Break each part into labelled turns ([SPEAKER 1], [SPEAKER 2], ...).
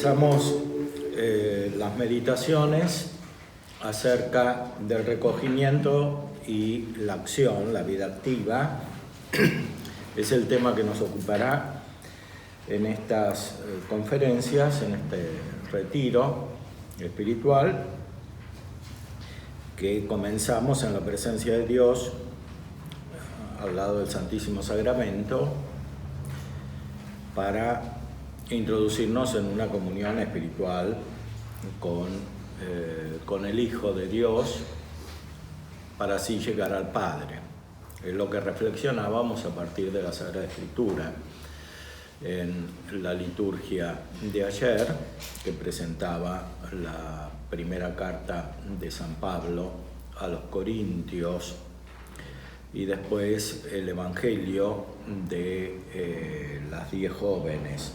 [SPEAKER 1] Empezamos las meditaciones acerca del recogimiento y la acción, la vida activa. Es el tema que nos ocupará en estas conferencias, en este retiro espiritual que comenzamos en la presencia de Dios, al lado del Santísimo Sacramento, para introducirnos en una comunión espiritual con el Hijo de Dios, para así llegar al Padre. Es lo que reflexionábamos a partir de la Sagrada Escritura en la liturgia de ayer, que presentaba la primera carta de San Pablo a los Corintios y después el Evangelio de las 10 jóvenes.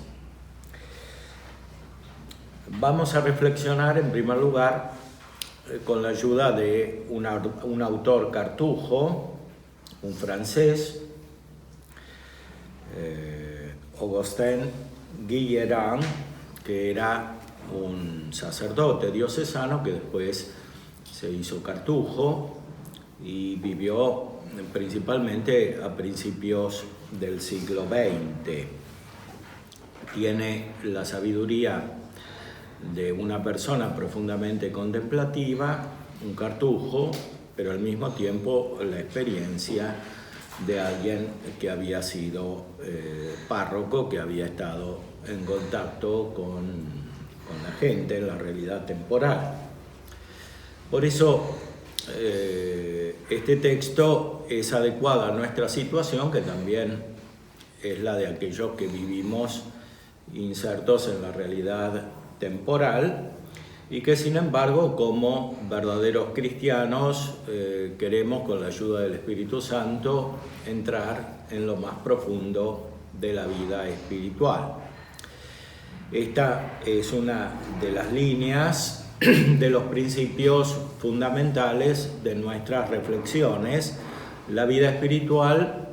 [SPEAKER 1] Vamos a reflexionar en primer lugar con la ayuda de un autor cartujo, un francés, Augustin Guillerin, que era un sacerdote diocesano que después se hizo cartujo y vivió principalmente a principios del siglo XX. Tiene la sabiduría de una persona profundamente contemplativa, un cartujo, pero al mismo tiempo la experiencia de alguien que había sido párroco, que había estado en contacto con la gente en la realidad temporal. Por eso este texto es adecuado a nuestra situación, que también es la de aquellos que vivimos insertos en la realidad temporal y que sin embargo, como verdaderos cristianos, queremos con la ayuda del Espíritu Santo entrar en lo más profundo de la vida espiritual. Esta es una de las líneas de los principios fundamentales de nuestras reflexiones. La vida espiritual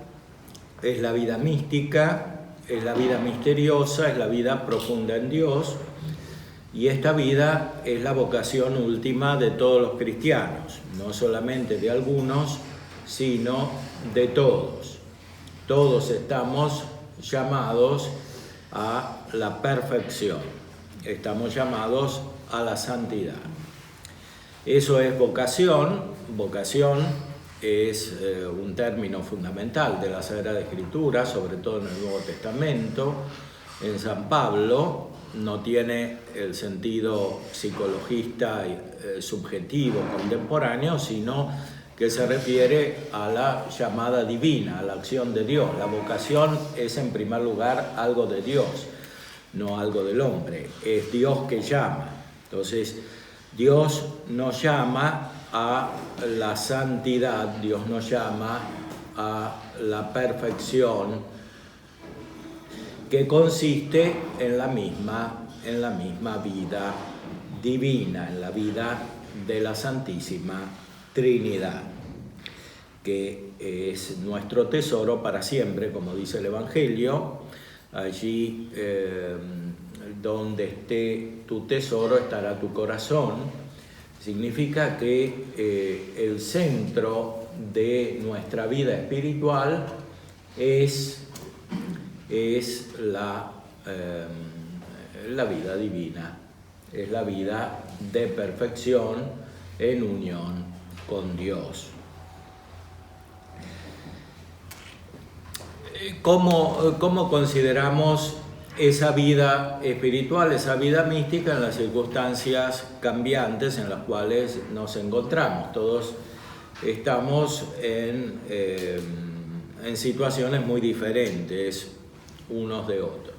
[SPEAKER 1] es la vida mística, es la vida misteriosa, es la vida profunda en Dios, y esta vida es la vocación última de todos los cristianos, no solamente de algunos, sino de todos. Todos estamos llamados a la perfección, estamos llamados a la santidad. Eso es vocación. Vocación es un término fundamental de la Sagrada Escritura, sobre todo en el Nuevo Testamento. En San Pablo no tiene el sentido psicologista subjetivo contemporáneo, sino que se refiere a la llamada divina, a la acción de Dios. La vocación es en primer lugar algo de Dios, no algo del hombre. Es Dios que llama. Entonces, Dios nos llama a la santidad, Dios nos llama a la perfección, que consiste en la misma vida divina, en la vida de la Santísima Trinidad, que es nuestro tesoro para siempre, como dice el Evangelio. Allí donde esté tu tesoro estará tu corazón. Significa que el centro de nuestra vida espiritual es la vida divina, es la vida de perfección en unión con Dios. ¿Cómo consideramos esa vida espiritual, esa vida mística en las circunstancias cambiantes en las cuales nos encontramos? Todos estamos en situaciones muy diferentes unos de otros.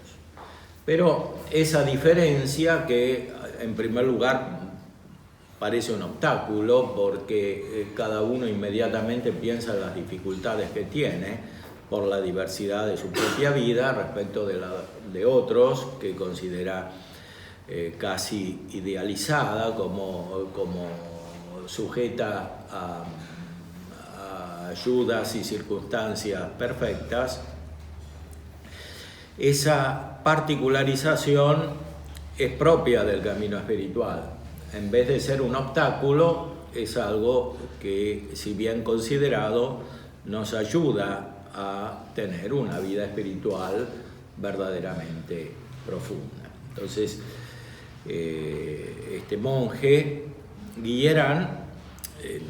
[SPEAKER 1] Pero esa diferencia, que en primer lugar parece un obstáculo porque cada uno inmediatamente piensa en las dificultades que tiene por la diversidad de su propia vida respecto de otros que considera casi idealizada, como sujeta a ayudas y circunstancias perfectas. Esa particularización es propia del camino espiritual. En vez de ser un obstáculo, es algo que, si bien considerado, nos ayuda a tener una vida espiritual verdaderamente profunda. Entonces, este monje Guillerán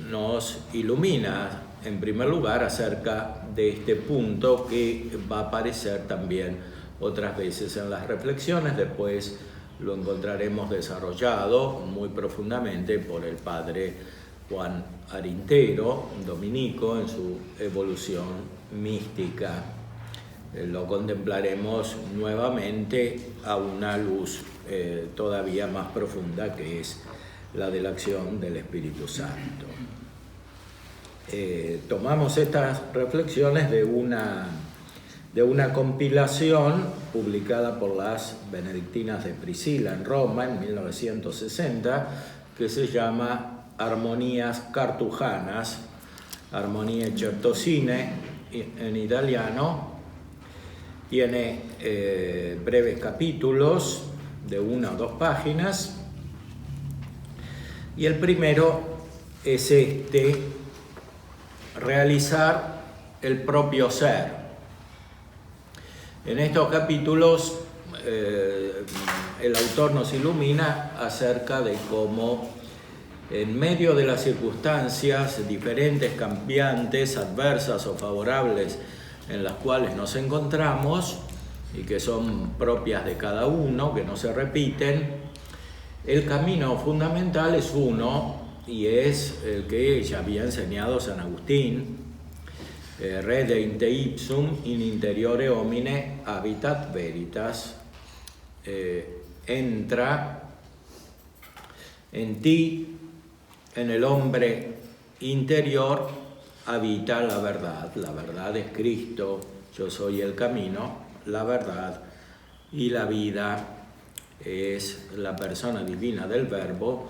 [SPEAKER 1] nos ilumina en primer lugar acerca de este punto que va a aparecer también otras veces en las reflexiones. Después lo encontraremos desarrollado muy profundamente por el padre Juan Arintero, dominico, en su evolución mística. Lo contemplaremos nuevamente a una luz todavía más profunda, que es la de la acción del Espíritu Santo. Tomamos estas reflexiones de una compilación publicada por las benedictinas de Priscila en Roma en 1960, que se llama Armonías Cartujanas, Armonie Certosine en italiano. Tiene breves capítulos de 1 o 2 páginas, y el primero es realizar el propio ser. En estos capítulos el autor nos ilumina acerca de cómo, en medio de las circunstancias diferentes, cambiantes, adversas o favorables en las cuales nos encontramos y que son propias de cada uno, que no se repiten, el camino fundamental es uno, y es el que ya había enseñado San Agustín: Rede in te ipsum in interiore homine habitat veritas. Entra en ti, en el hombre interior, habita la verdad. La verdad es Cristo. Yo soy el camino, la verdad y la vida. Es la persona divina del Verbo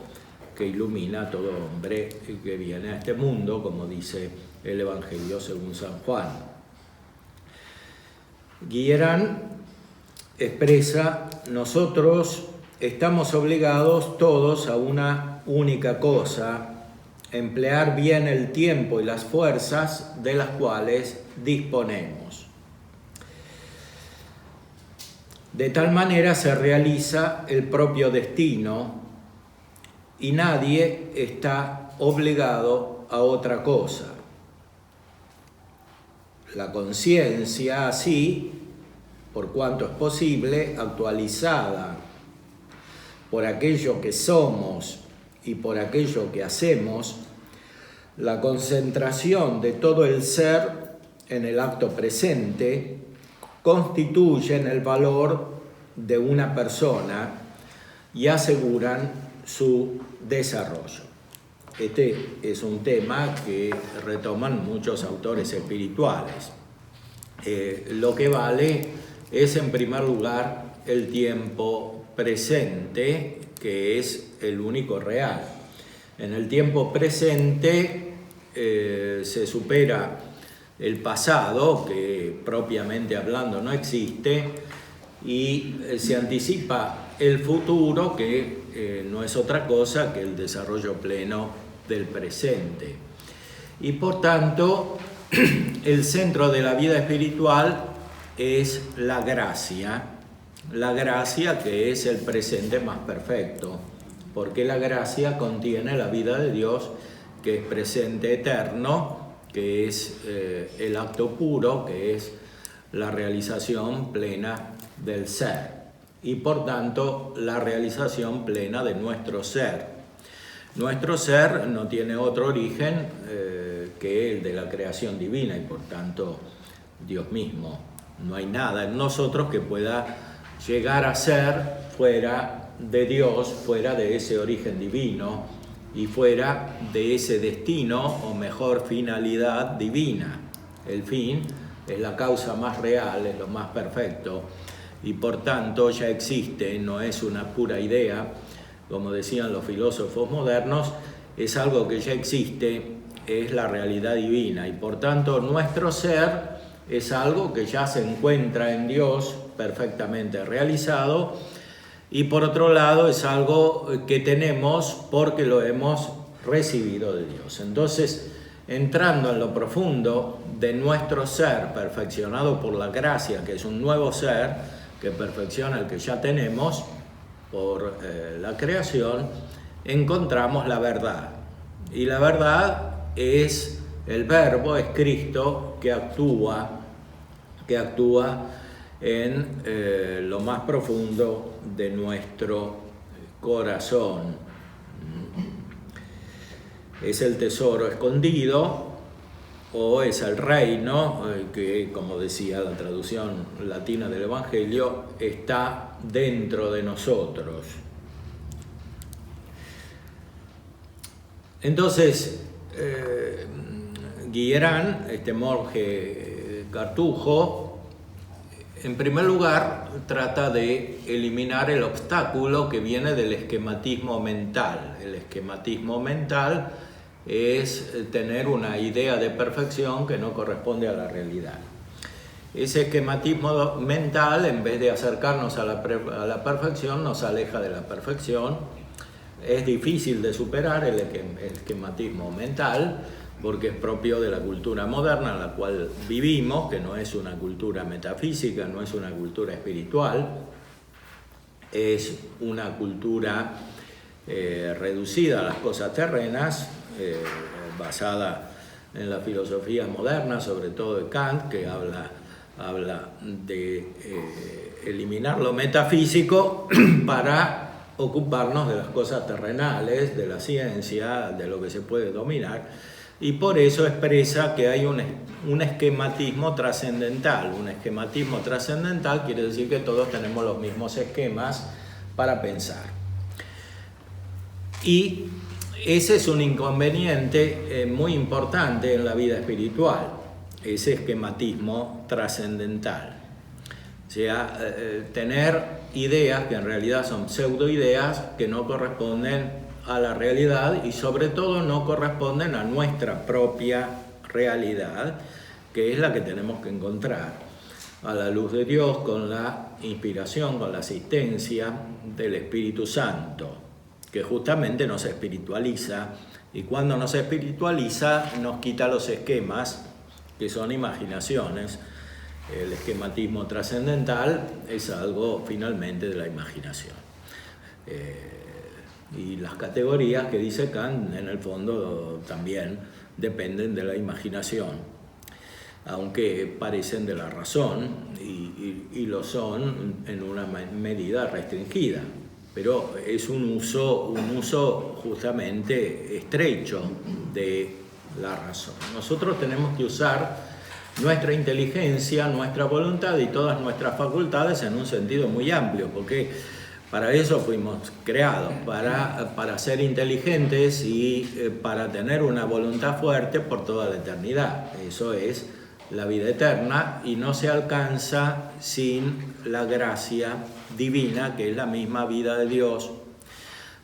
[SPEAKER 1] que ilumina a todo hombre que viene a este mundo, como dice el Evangelio según San Juan. Guillerán expresa: nosotros estamos obligados todos a una única cosa, emplear bien el tiempo y las fuerzas de las cuales disponemos. De tal manera se realiza el propio destino, y nadie está obligado a otra cosa. La conciencia, así, por cuanto es posible, actualizada por aquello que somos y por aquello que hacemos, la concentración de todo el ser en el acto presente, constituyen el valor de una persona y aseguran su desarrollo. Este es un tema que retoman muchos autores espirituales. Lo que vale es, en primer lugar, el tiempo presente, que es el único real. En el tiempo presente se supera el pasado, que propiamente hablando no existe, y se anticipa el futuro, que no es otra cosa que el desarrollo pleno del presente. Y por tanto, el centro de la vida espiritual es la gracia que es el presente más perfecto, porque la gracia contiene la vida de Dios, que es presente eterno, que es el acto puro, que es la realización plena del ser, y por tanto la realización plena de nuestro ser. Nuestro ser no tiene otro origen que el de la creación divina, y por tanto Dios mismo. No hay nada en nosotros que pueda llegar a ser fuera de Dios, fuera de ese origen divino y fuera de ese destino, o mejor, finalidad divina. El fin es la causa más real, es lo más perfecto, y por tanto ya existe, no es una pura idea, como decían los filósofos modernos, es algo que ya existe, es la realidad divina, y por tanto nuestro ser es algo que ya se encuentra en Dios perfectamente realizado, y por otro lado es algo que tenemos porque lo hemos recibido de Dios. Entonces, entrando en lo profundo de nuestro ser, perfeccionado por la gracia, que es un nuevo ser que perfecciona el que ya tenemos por la creación, encontramos la verdad. Y la verdad es el Verbo, es Cristo, que actúa en lo más profundo de nuestro corazón. Es el tesoro escondido, o es el reino, que, como decía la traducción latina del Evangelio, está dentro de nosotros. Entonces, Guillerán, este monje cartujo, en primer lugar trata de eliminar el obstáculo que viene del esquematismo mental. El esquematismo mental es tener una idea de perfección que no corresponde a la realidad. Ese esquematismo mental, en vez de acercarnos a la perfección, nos aleja de la perfección. Es difícil de superar el esquematismo mental porque es propio de la cultura moderna en la cual vivimos, que no es una cultura metafísica, no es una cultura espiritual, es una cultura reducida a las cosas terrenas, basada en la filosofía moderna, sobre todo de Kant, que habla de eliminar lo metafísico para ocuparnos de las cosas terrenales, de la ciencia, de lo que se puede dominar, y por eso expresa que hay un esquematismo trascendental. Un esquematismo trascendental quiere decir que todos tenemos los mismos esquemas para pensar. Y ese es un inconveniente muy importante en la vida espiritual, ese esquematismo trascendental. O sea, tener ideas que en realidad son pseudoideas que no corresponden a la realidad y sobre todo no corresponden a nuestra propia realidad, que es la que tenemos que encontrar a la luz de Dios, con la inspiración, con la asistencia del Espíritu Santo, que justamente nos espiritualiza, y cuando nos espiritualiza nos quita los esquemas que son imaginaciones. El esquematismo trascendental es algo finalmente de la imaginación. Y las categorías que dice Kant, en el fondo, también dependen de la imaginación, aunque parecen de la razón y lo son en una medida restringida. Pero es un uso justamente estrecho de la razón. Nosotros tenemos que usar nuestra inteligencia, nuestra voluntad y todas nuestras facultades en un sentido muy amplio, porque para eso fuimos creados, para ser inteligentes y para tener una voluntad fuerte por toda la eternidad. Eso es la vida eterna y no se alcanza sin la gracia divina, que es la misma vida de Dios,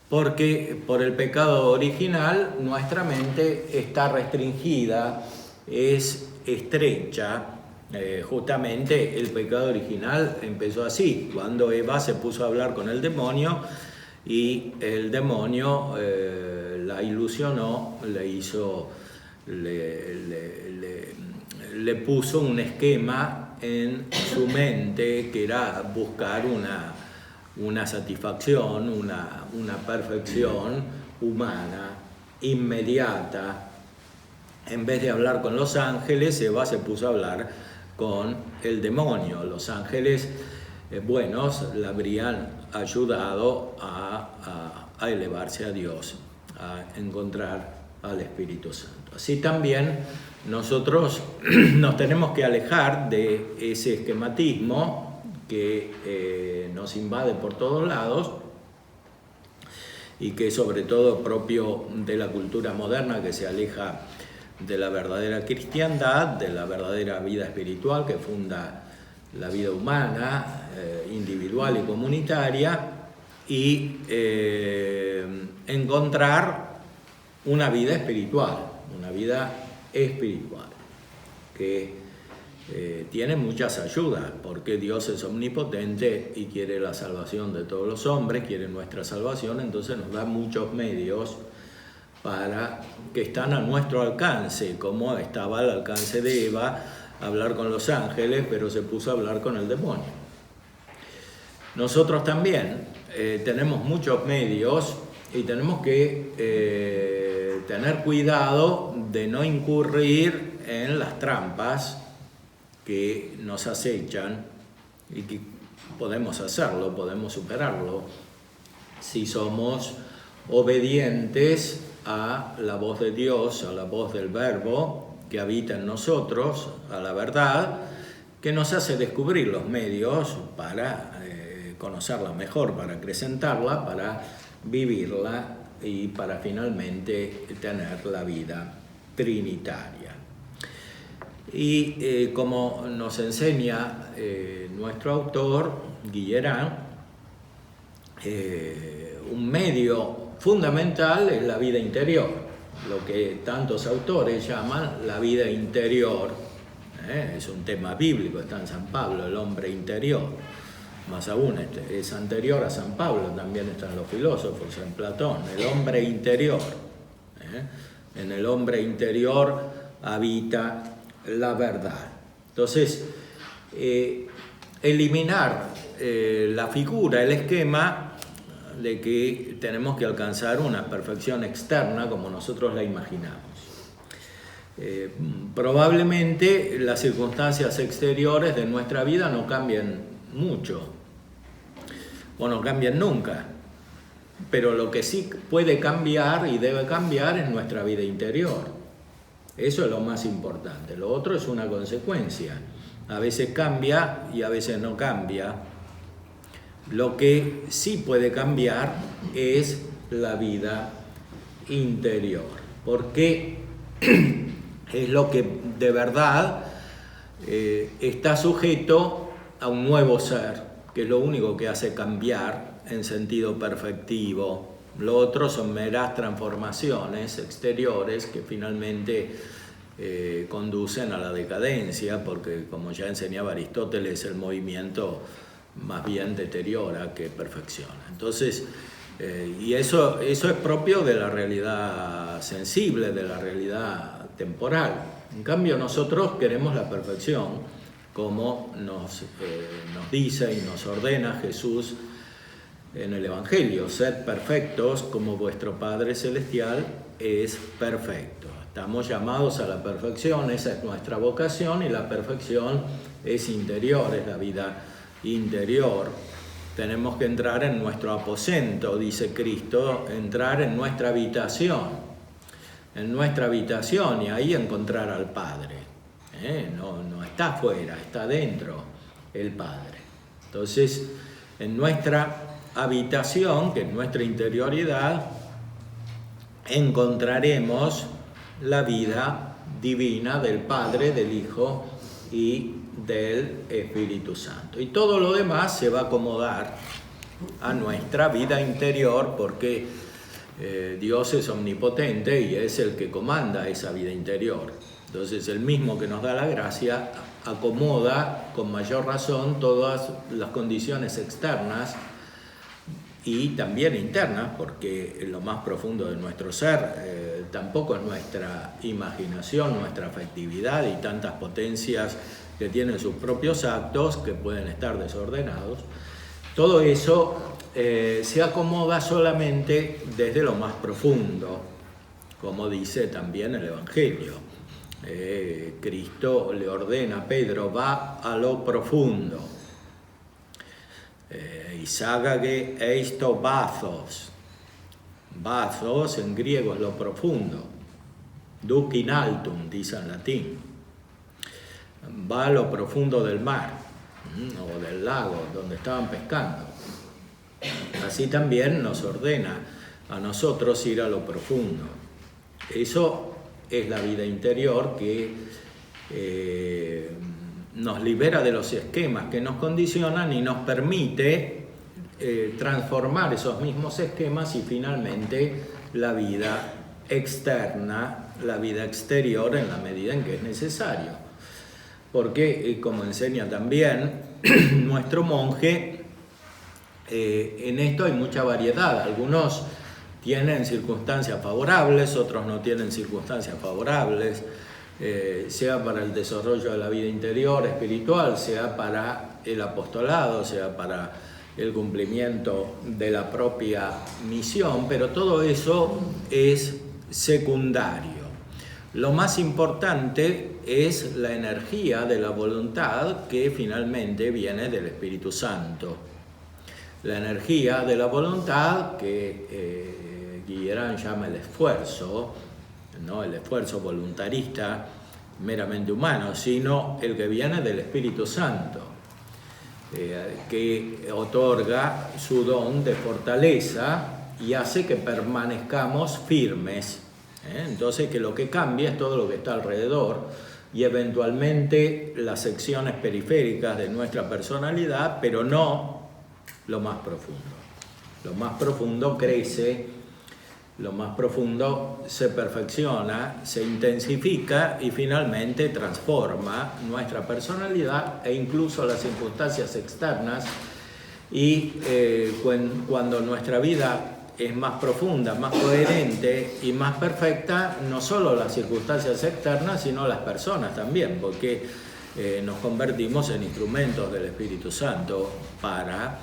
[SPEAKER 1] porque por el pecado original nuestra mente está restringida, es estrecha. Justamente el pecado original empezó así, cuando Eva se puso a hablar con el demonio y el demonio la ilusionó, le puso un esquema en su mente que era buscar una satisfacción, una perfección humana, inmediata. En vez de hablar con los ángeles, Eva se puso a hablar con el demonio. Los ángeles buenos le habrían ayudado a elevarse a Dios, a encontrar al Espíritu Santo. Así también nosotros nos tenemos que alejar de ese esquematismo que nos invade por todos lados y que sobre todo propio de la cultura moderna, que se aleja de la verdadera cristiandad, de la verdadera vida espiritual que funda la vida humana, individual y comunitaria, y encontrar una vida espiritual, que tiene muchas ayudas, porque Dios es omnipotente y quiere la salvación de todos los hombres, quiere nuestra salvación, entonces nos da muchos medios que están a nuestro alcance, como estaba al alcance de Eva hablar con los ángeles, pero se puso a hablar con el demonio. Nosotros también tenemos muchos medios y tenemos que tener cuidado de no incurrir en las trampas que nos acechan y que podemos hacerlo, podemos superarlo si somos obedientes a la voz de Dios, a la voz del Verbo que habita en nosotros, a la verdad, que nos hace descubrir los medios para conocerla mejor, para acrecentarla, para vivirla y para finalmente tener la vida trinitaria. Y como nos enseña nuestro autor, Guillerán, un medio fundamental es la vida interior, lo que tantos autores llaman la vida interior. Es un tema bíblico, está en San Pablo, el hombre interior. Más aún, es anterior a San Pablo, también están los filósofos, en Platón, el hombre interior. En el hombre interior habita la verdad. Entonces, eliminar la figura, el esquema de que tenemos que alcanzar una perfección externa como nosotros la imaginamos. Probablemente las circunstancias exteriores de nuestra vida no cambien mucho, o no cambien nunca, pero lo que sí puede cambiar y debe cambiar es nuestra vida interior. Eso es lo más importante. Lo otro es una consecuencia. A veces cambia y a veces no cambia. Lo que sí puede cambiar es la vida interior, porque es lo que de verdad está sujeto a un nuevo ser, que es lo único que hace cambiar en sentido perfectivo. Lo otro son meras transformaciones exteriores que finalmente conducen a la decadencia, porque como ya enseñaba Aristóteles, el movimiento más bien deteriora que perfecciona. Entonces, y eso es propio de la realidad sensible, de la realidad temporal. En cambio, nosotros queremos la perfección, como nos dice y nos ordena Jesús en el Evangelio: sed perfectos como vuestro Padre Celestial es perfecto. Estamos llamados a la perfección, esa es nuestra vocación, y la perfección es interior, es la vida interior. Tenemos que entrar en nuestro aposento, dice Cristo, entrar en nuestra habitación, y ahí encontrar al Padre. No está afuera, está dentro el Padre. Entonces, en nuestra habitación, que es nuestra interioridad, encontraremos la vida divina del Padre, del Hijo y del Espíritu Santo. Y todo lo demás se va a acomodar a nuestra vida interior, porque Dios es omnipotente y es el que comanda esa vida interior. Entonces, el mismo que nos da la gracia acomoda con mayor razón todas las condiciones externas y también internas, porque lo más profundo de nuestro ser tampoco es nuestra imaginación, nuestra afectividad y tantas potencias que tienen sus propios actos que pueden estar desordenados. Todo eso se acomoda solamente desde lo más profundo, como dice también el Evangelio. Cristo le ordena a Pedro: va a lo profundo. Isagage eisto bathos. Bathos en griego es lo profundo. Duc in altum, dice en latín. Va a lo profundo del mar o del lago donde estaban pescando. Así también nos ordena a nosotros ir a lo profundo. Eso es la vida interior que nos libera de los esquemas que nos condicionan y nos permite transformar esos mismos esquemas y finalmente la vida externa, la vida exterior en la medida en que es necesario. porque, como enseña también nuestro monje, en esto hay mucha variedad. Algunos tienen circunstancias favorables, otros no tienen circunstancias favorables, sea para el desarrollo de la vida interior, espiritual, sea para el apostolado, sea para el cumplimiento de la propia misión, pero todo eso es secundario. Lo más importante es la energía de la voluntad que finalmente viene del Espíritu Santo. La energía de la voluntad que Guillerán llama el esfuerzo, no el esfuerzo voluntarista meramente humano, sino el que viene del Espíritu Santo, que otorga su don de fortaleza y hace que permanezcamos firmes. Entonces, que lo que cambia es todo lo que está alrededor y eventualmente las secciones periféricas de nuestra personalidad, pero no lo más profundo. Lo más profundo crece, lo más profundo se perfecciona, se intensifica y finalmente transforma nuestra personalidad e incluso las circunstancias externas. Y cuando nuestra vida es más profunda, más coherente y más perfecta, no solo las circunstancias externas, sino las personas también, porque nos convertimos en instrumentos del Espíritu Santo para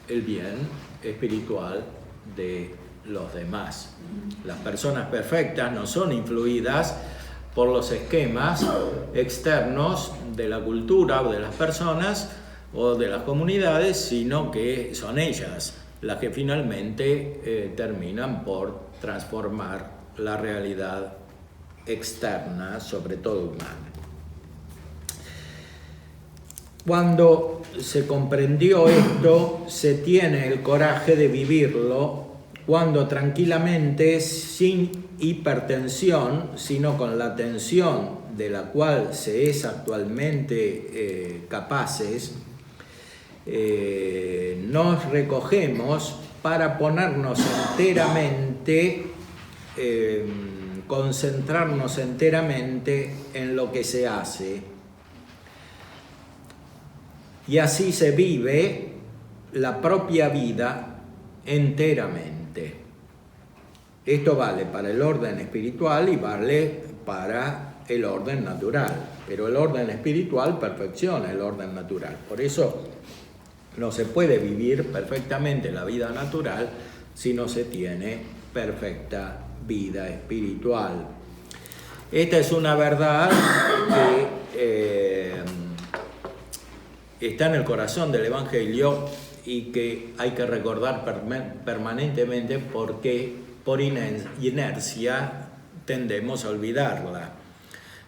[SPEAKER 1] el bien espiritual de los demás. Las personas perfectas no son influidas por los esquemas externos de la cultura o de las personas o de las comunidades, sino que son ellas las que finalmente terminan por transformar la realidad externa, sobre todo humana. Cuando se comprendió esto, se tiene el coraje de vivirlo, cuando tranquilamente, sin hipertensión, sino con la tensión de la cual se es actualmente capaces, nos recogemos para ponernos enteramente, concentrarnos enteramente en lo que se hace. Y así se vive la propia vida enteramente. Esto vale para el orden espiritual y vale para el orden natural. Pero el orden espiritual perfecciona el orden natural. Por eso no se puede vivir perfectamente la vida natural si no se tiene perfecta vida espiritual. Esta es una verdad que está en el corazón del Evangelio y que hay que recordar permanentemente porque por inercia tendemos a olvidarla.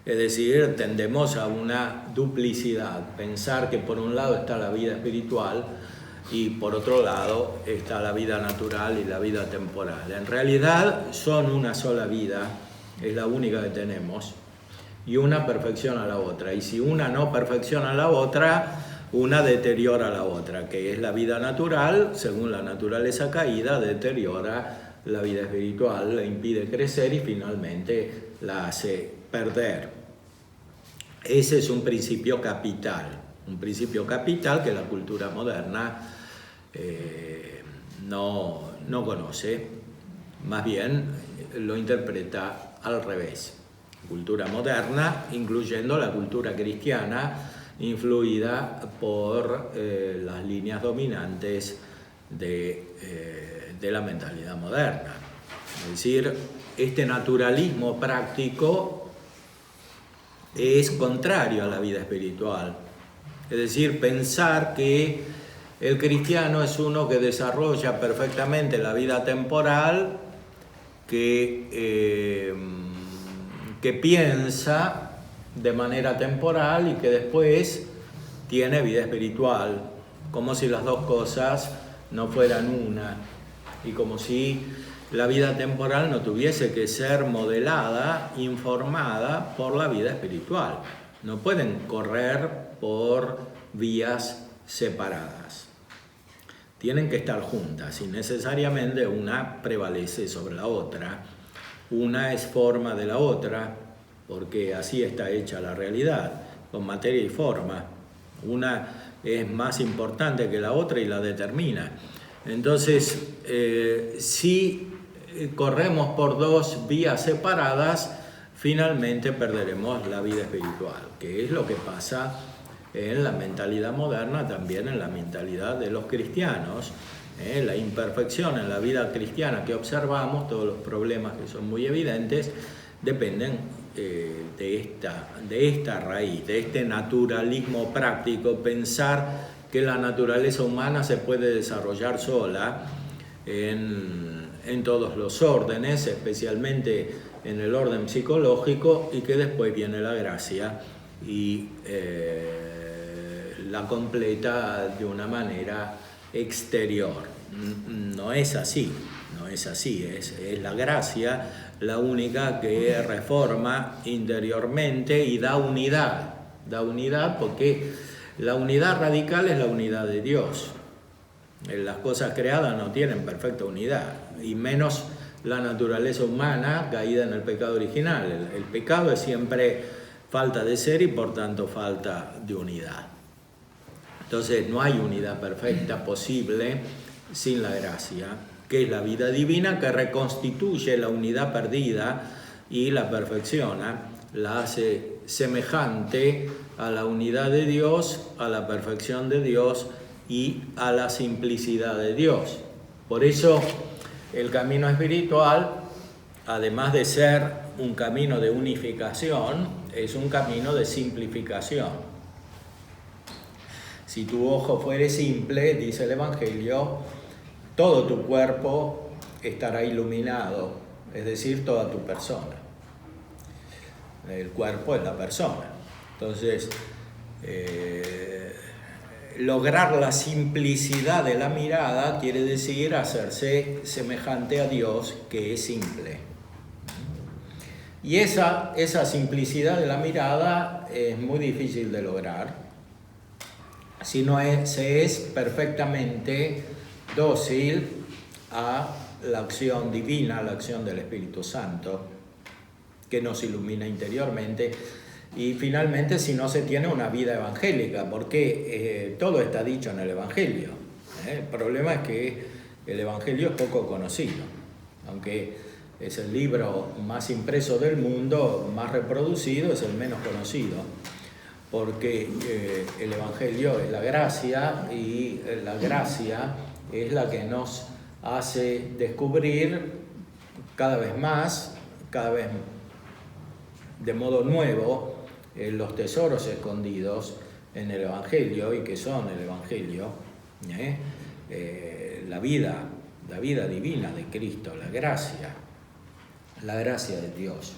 [SPEAKER 1] Es decir, tendemos a una duplicidad, pensar que por un lado está la vida espiritual y por otro lado está la vida natural y la vida temporal. En realidad son una sola vida, es la única que tenemos, y una perfecciona a la otra. Y si una no perfecciona a la otra, una deteriora a la otra, que es la vida natural, según la naturaleza caída, deteriora la vida espiritual, la impide crecer y finalmente la hace perder. Ese es un principio capital que la cultura moderna no conoce, más bien lo interpreta al revés. Cultura moderna, incluyendo la cultura cristiana, influida por las líneas dominantes de la mentalidad moderna. Es decir, este naturalismo práctico es contrario a la vida espiritual. Es decir, pensar que el cristiano es uno que desarrolla perfectamente la vida temporal, que piensa de manera temporal y que después tiene vida espiritual, como si las dos cosas no fueran una, y como si la vida temporal no tuviese que ser modelada, informada por la vida espiritual. No pueden correr por vías separadas. Tienen que estar juntas y necesariamente una prevalece sobre la otra. Una es forma de la otra porque así está hecha la realidad, con materia y forma. Una es más importante que la otra y la determina. Entonces, si corremos por dos vías separadas, finalmente perderemos la vida espiritual, que es lo que pasa en la mentalidad moderna, también en la mentalidad de los cristianos. La imperfección en la vida cristiana que observamos, todos los problemas que son muy evidentes, dependen de esta raíz, de este naturalismo práctico, pensar que la naturaleza humana se puede desarrollar sola en todos los órdenes, especialmente en el orden psicológico, y que después viene la gracia y la completa de una manera exterior. No es así, es la gracia la única que reforma interiormente y da unidad porque la unidad radical es la unidad de Dios. Las cosas creadas no tienen perfecta unidad, y menos la naturaleza humana caída en el pecado original. El pecado es siempre falta de ser y por tanto falta de unidad. Entonces no hay unidad perfecta posible sin la gracia, que es la vida divina que reconstituye la unidad perdida y la perfecciona, la hace semejante a la unidad de Dios, a la perfección de Dios y a la simplicidad de Dios. Por eso el camino espiritual, además de ser un camino de unificación, es un camino de simplificación. Si tu ojo fuere simple, dice el Evangelio, todo tu cuerpo estará iluminado, es decir, toda tu persona. El cuerpo es la persona. Entonces, lograr la simplicidad de la mirada quiere decir hacerse semejante a Dios, que es simple. Y esa simplicidad de la mirada es muy difícil de lograr si no se es perfectamente dócil a la acción divina, a la acción del Espíritu Santo, que nos ilumina interiormente. Y finalmente, si no se tiene una vida evangélica, porque todo está dicho en el Evangelio. El problema es que el Evangelio es poco conocido, aunque es el libro más impreso del mundo, más reproducido, es el menos conocido, porque el Evangelio es la gracia, y la gracia es la que nos hace descubrir cada vez más, cada vez de modo nuevo, los tesoros escondidos en el Evangelio, y que son el Evangelio, la vida divina de Cristo, la gracia de Dios.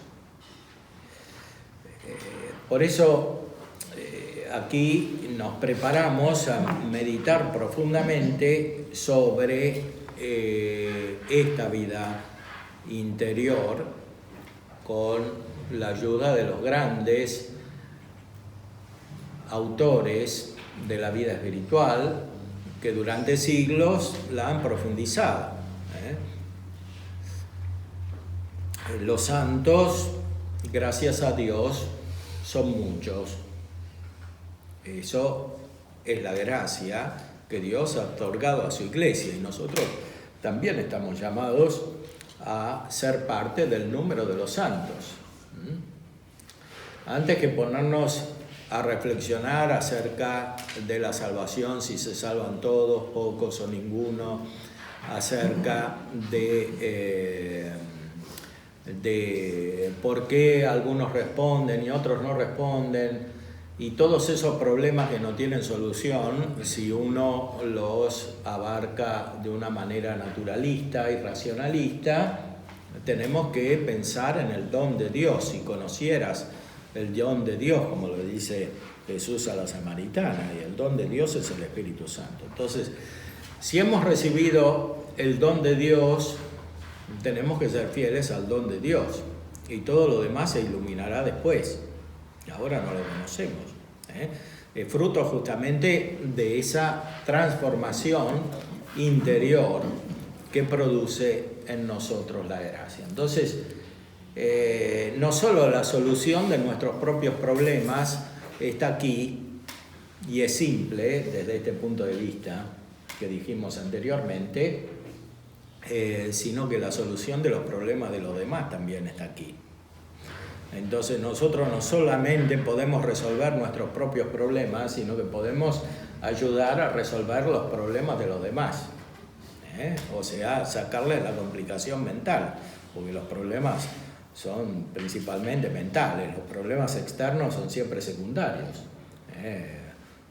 [SPEAKER 1] Por eso aquí nos preparamos a meditar profundamente sobre esta vida interior con la ayuda de los grandes autores de la vida espiritual que durante siglos la han profundizado. Los santos, gracias a Dios, son muchos. Eso es la gracia que Dios ha otorgado a su iglesia, y nosotros también estamos llamados a ser parte del número de los santos. Antes que ponernos a reflexionar acerca de la salvación, si se salvan todos, pocos o ninguno, acerca de por qué algunos responden y otros no responden, y todos esos problemas que no tienen solución si uno los abarca de una manera naturalista y racionalista, tenemos que pensar en el don de Dios. Si conocieras el don de Dios, como lo dice Jesús a la samaritana, y el don de Dios es el Espíritu Santo. Entonces, si hemos recibido el don de Dios, tenemos que ser fieles al don de Dios, y todo lo demás se iluminará después. Ahora no lo conocemos. Es fruto justamente de esa transformación interior que produce en nosotros la gracia. Entonces, no solo la solución de nuestros propios problemas está aquí, y es simple desde este punto de vista que dijimos anteriormente, sino que la solución de los problemas de los demás también está aquí. Entonces nosotros no solamente podemos resolver nuestros propios problemas, sino que podemos ayudar a resolver los problemas de los demás. O sea, sacarle la complicación mental, porque los problemas son principalmente mentales, los problemas externos son siempre secundarios,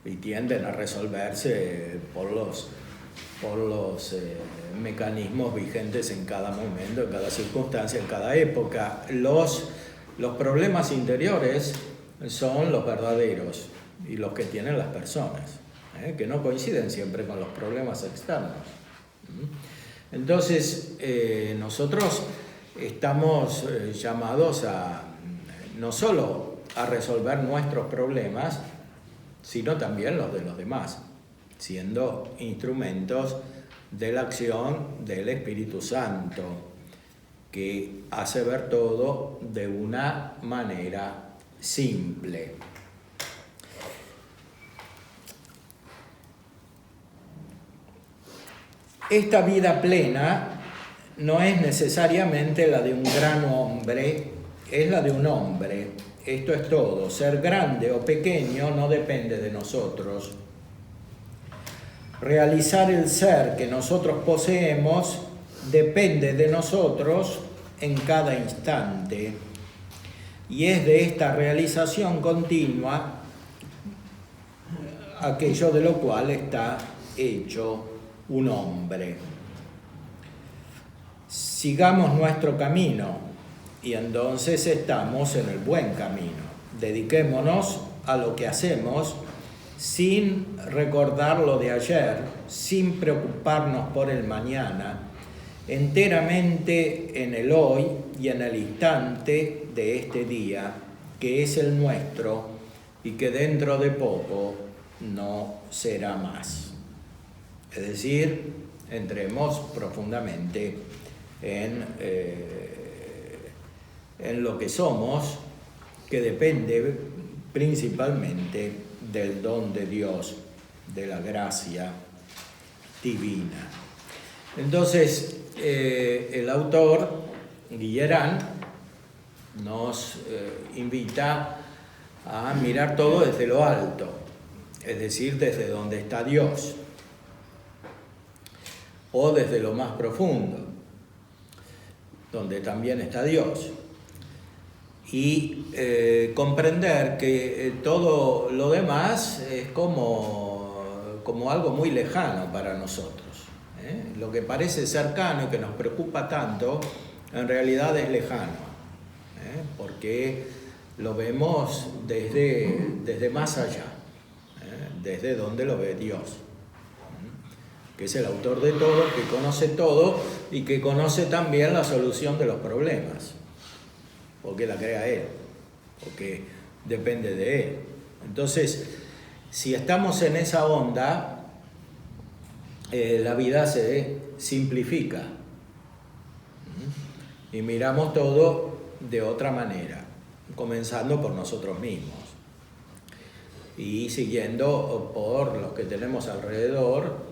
[SPEAKER 1] y tienden a resolverse por los mecanismos vigentes en cada momento, en cada circunstancia, en cada época. Los problemas interiores son los verdaderos y los que tienen las personas, que no coinciden siempre con los problemas externos. Entonces, nosotros estamos llamados a no solo a resolver nuestros problemas, sino también los de los demás, siendo instrumentos de la acción del Espíritu Santo, que hace ver todo de una manera simple. Esta vida plena no es necesariamente la de un gran hombre, es la de un hombre. Esto es todo. Ser grande o pequeño no depende de nosotros. Realizar el ser que nosotros poseemos depende de nosotros en cada instante. Y es de esta realización continua aquello de lo cual está hecho un hombre. Sigamos nuestro camino y entonces estamos en el buen camino. Dediquémonos a lo que hacemos sin recordar lo de ayer, sin preocuparnos por el mañana, enteramente en el hoy y en el instante de este día, que es el nuestro y que dentro de poco no será más. Es decir, entremos profundamente en lo que somos, que depende principalmente del don de Dios, de la gracia divina. Entonces, el autor, Guillerán, nos invita a mirar todo desde lo alto, es decir, desde donde está Dios, o desde lo más profundo, donde también está Dios, y comprender que todo lo demás es como algo muy lejano para nosotros. Lo que parece cercano y que nos preocupa tanto, en realidad es lejano, porque lo vemos desde más allá, desde donde lo ve Dios, que es el autor de todo, que conoce todo y que conoce también la solución de los problemas, porque la crea Él, porque depende de Él. Entonces, si estamos en esa onda, la vida se simplifica y miramos todo de otra manera, comenzando por nosotros mismos y siguiendo por los que tenemos alrededor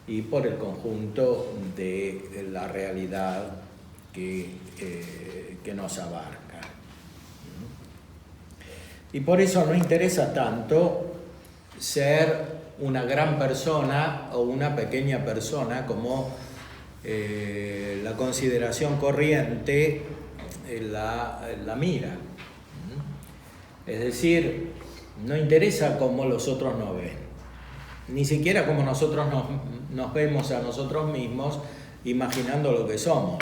[SPEAKER 1] y por el conjunto de la realidad que nos abarca. Y por eso no interesa tanto ser una gran persona o una pequeña persona como la consideración corriente la mira. Es decir, no interesa cómo los otros nos ven, ni siquiera cómo nosotros nos vemos a nosotros mismos imaginando lo que somos,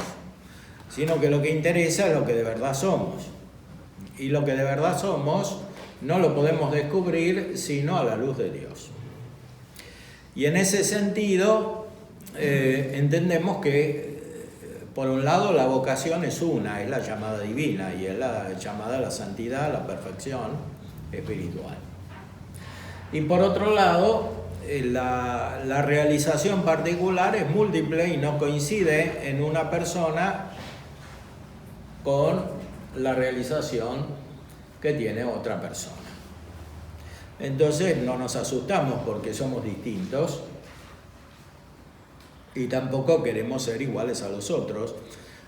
[SPEAKER 1] sino que lo que interesa es lo que de verdad somos. Y lo que de verdad somos no lo podemos descubrir sino a la luz de Dios. Y en ese sentido entendemos que, por un lado, la vocación es una, es la llamada divina y es la llamada a la santidad, a la perfección espiritual. Y por otro lado, la realización particular es múltiple y no coincide en una persona con la realización que tiene otra persona. Entonces no nos asustamos porque somos distintos y tampoco queremos ser iguales a los otros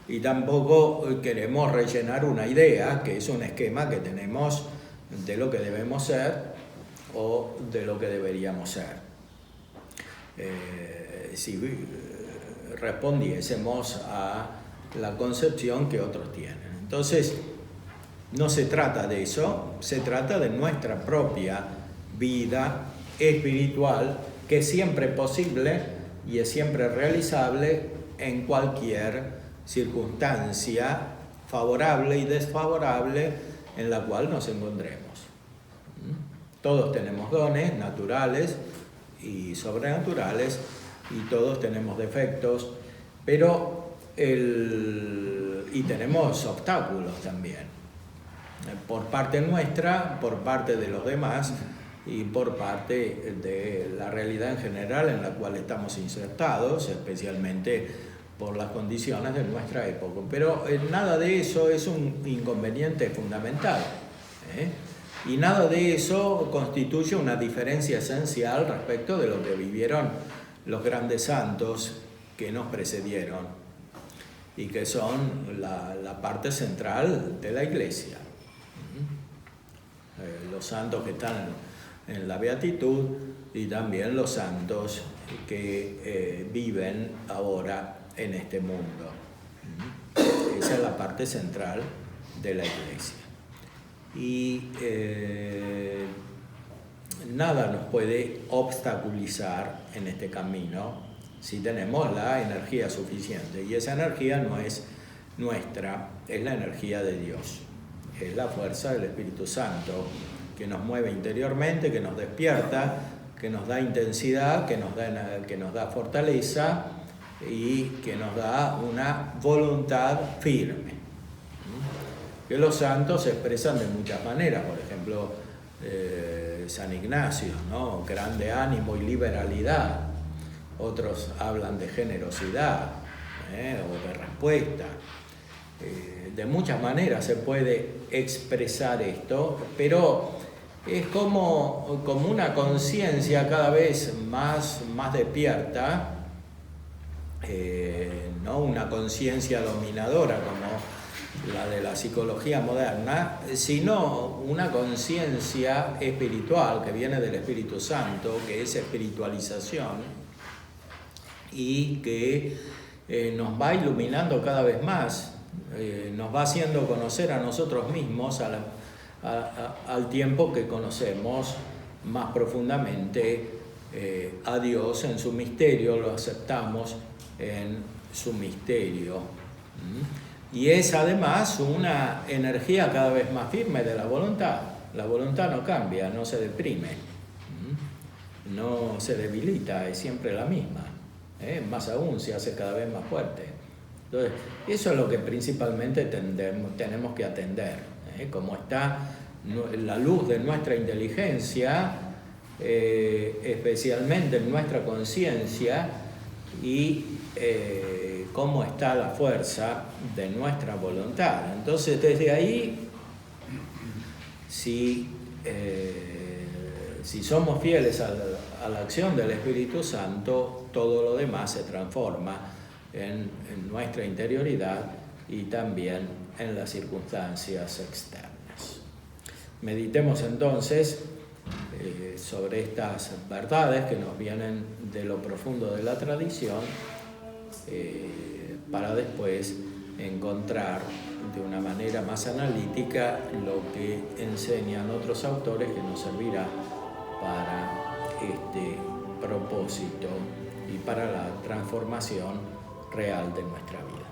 [SPEAKER 1] y tampoco queremos rellenar una idea que es un esquema que tenemos de lo que debemos ser o de lo que deberíamos ser. Si respondiésemos a la concepción que otros tienen. Entonces, no se trata de eso, se trata de nuestra propia vida espiritual, que es siempre posible y es siempre realizable en cualquier circunstancia favorable y desfavorable en la cual nos encontremos. Todos tenemos dones naturales y sobrenaturales y todos tenemos defectos, pero y tenemos obstáculos también, por parte nuestra, por parte de los demás y por parte de la realidad en general en la cual estamos insertados, especialmente por las condiciones de nuestra época. Pero nada de eso es un inconveniente fundamental, y nada de eso constituye una diferencia esencial respecto de lo que vivieron los grandes santos que nos precedieron y que son la parte central de la Iglesia. Los santos que están en la beatitud y también los santos que viven ahora en este mundo. Esa es la parte central de la Iglesia. Y nada nos puede obstaculizar en este camino si tenemos la energía suficiente. Y esa energía no es nuestra, es la energía de Dios. Es la fuerza del Espíritu Santo que nos mueve interiormente, que nos despierta, que nos da intensidad, que nos da fortaleza y que nos da una voluntad firme. Que los santos se expresan de muchas maneras, por ejemplo, San Ignacio, ¿no? Grande ánimo y liberalidad. Otros hablan de generosidad o de respuesta. De muchas maneras se puede expresar esto, pero es como una conciencia cada vez más despierta, no una conciencia dominadora como la de la psicología moderna, sino una conciencia espiritual que viene del Espíritu Santo, que es espiritualización y que nos va iluminando cada vez más, nos va haciendo conocer a nosotros mismos al tiempo que conocemos más profundamente a Dios en su misterio, lo aceptamos en su misterio. Y es además una energía cada vez más firme de la voluntad. La voluntad no cambia, no se deprime, no se debilita, es siempre la misma. Más aún, se hace cada vez más fuerte. Entonces, eso es lo que principalmente tenemos que atender. Como está la luz de nuestra inteligencia, especialmente en nuestra conciencia, y cómo está la fuerza de nuestra voluntad. Entonces, desde ahí, si somos fieles a la acción del Espíritu Santo, todo lo demás se transforma en nuestra interioridad y también en las circunstancias externas. Meditemos entonces sobre estas verdades que nos vienen de lo profundo de la tradición, para después encontrar de una manera más analítica lo que enseñan otros autores que nos servirá para este propósito y para la transformación real de nuestra vida.